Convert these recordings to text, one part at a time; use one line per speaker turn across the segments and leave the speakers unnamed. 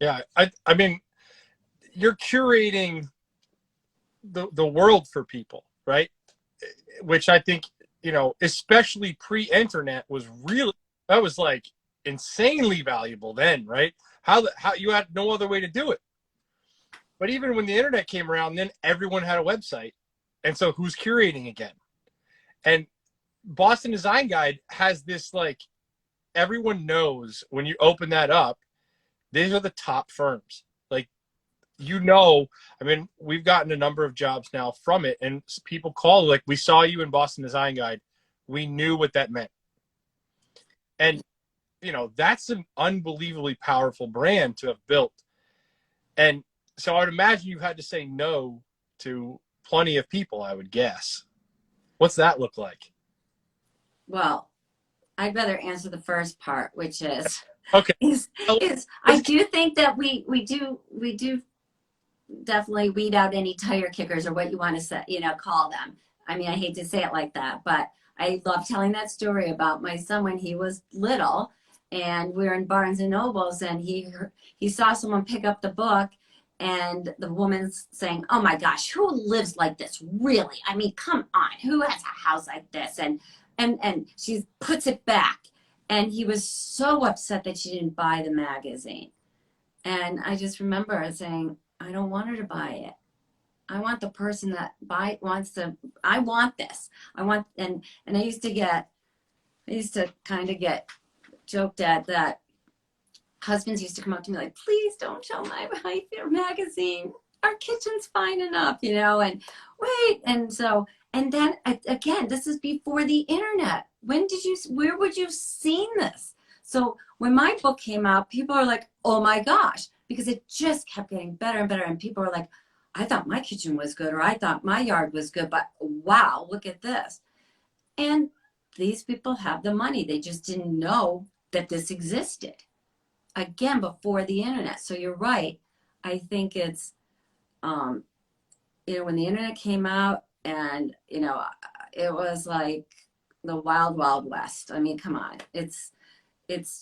Yeah. I mean, you're curating the world for people, right? Which I think, especially pre-internet was really, that was like insanely valuable then, right? How you had no other way to do it. But even when the internet came around, then everyone had a website. And so who's curating again? And Boston Design Guide has this, like, everyone knows when you open that up, these are the top firms. Like, I mean, we've gotten a number of jobs now from it, and people call, like, we saw you in Boston Design Guide. We knew what that meant. And, that's an unbelievably powerful brand to have built. And so I would imagine you had to say no to plenty of people, I would guess. What's that look like?
Well, I'd rather answer the first part, which is
Okay.
is
Well,
is I do think that we do definitely weed out any tire kickers or what you want to say, call them. I mean, I hate to say it like that, but I love telling that story about my son when he was little, and we were in Barnes and Nobles, and he saw someone pick up the book, and the woman's saying, "Oh my gosh, who lives like this? Really? I mean, come on, who has a house like this?" And she puts it back, and he was so upset that she didn't buy the magazine. And I just remember saying, I don't want her to buy it. I want the person that wants to. I want this. I want and I used to kind of get joked at that. Husbands used to come up to me like, please don't show my wife your magazine. Our kitchen's fine enough, and wait. And then again, this is before the internet. Where would you have seen this? So when my book came out, people are like, oh my gosh, because it just kept getting better and better. And people are like, I thought my kitchen was good, or I thought my yard was good, but wow, look at this. And these people have the money. They just didn't know that this existed. Again, before the internet. So you're right. I think it's, um, when the internet came out, and, it was like the wild, wild west. I mean, come on. It's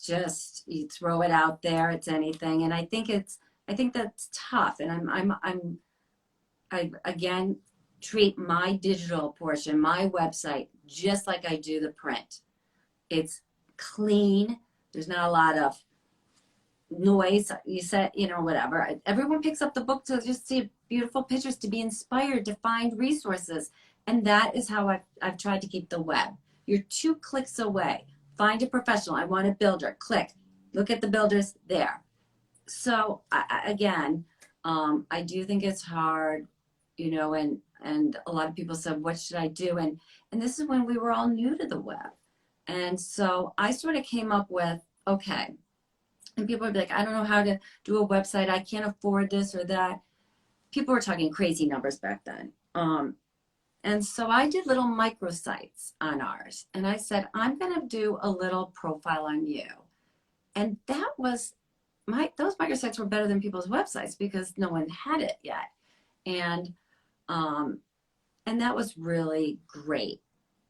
just, you throw it out there, it's anything. And I think that's tough. And I again treat my digital portion, my website, just like I do the print. It's clean. There's not a lot of noise. You said, whatever. Everyone picks up the book to just see beautiful pictures, to be inspired, to find resources. And that is how I've tried to keep the web. You're 2 clicks away. Find a professional. I want a builder. Click. Look at the builders there. So again, I do think it's hard, and a lot of people said, what should I do? And this is when we were all new to the web. And so I sort of came up with, okay, and people would be like, I don't know how to do a website. I can't afford this or that. People were talking crazy numbers back then. And so I did little microsites on ours. And I said, I'm going to do a little profile on you. And that was those microsites were better than people's websites because no one had it yet. And, um, and that was really great.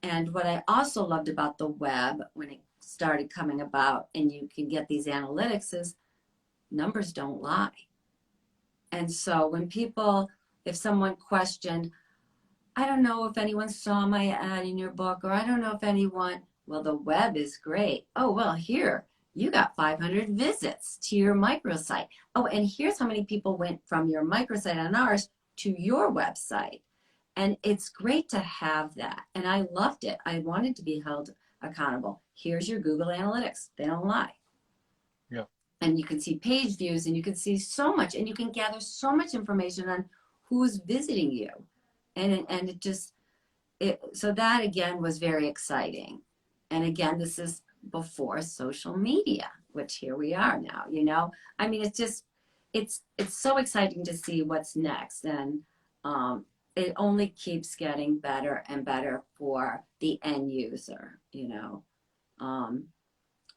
And what I also loved about the web when it started coming about, and you can get these analytics, is numbers don't lie. And so if someone questioned, I don't know if anyone saw my ad in your book, or I don't know if anyone, well, the web is great. Oh, well, here, you got 500 visits to your microsite. Oh, and here's how many people went from your microsite on ours to your website. And it's great to have that. And I loved it. I wanted to be held accountable. Here's your Google Analytics. They don't lie.
Yeah.
And you can see page views, and you can see so much, and you can gather so much information on who's visiting you. And so that again was very exciting. And again, this is before social media, which here we are now, I mean, it's so exciting to see what's next. And it only keeps getting better and better for the end user.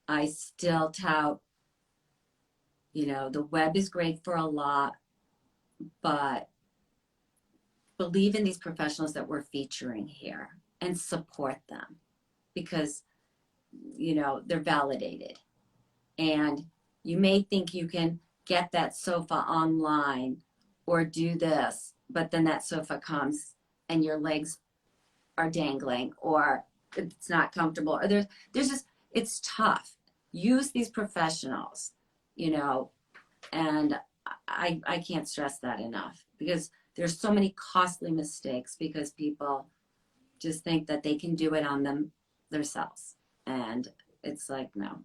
I still tout, the web is great for a lot, but believe in these professionals that we're featuring here and support them, because they're validated. And you may think you can get that sofa online or do this, but then that sofa comes and your legs are dangling or it's not comfortable or there's just, it's tough. Use these professionals, you know, and I can't stress that enough because there's so many costly mistakes because people just think that they can do it on themselves. And it's like, no,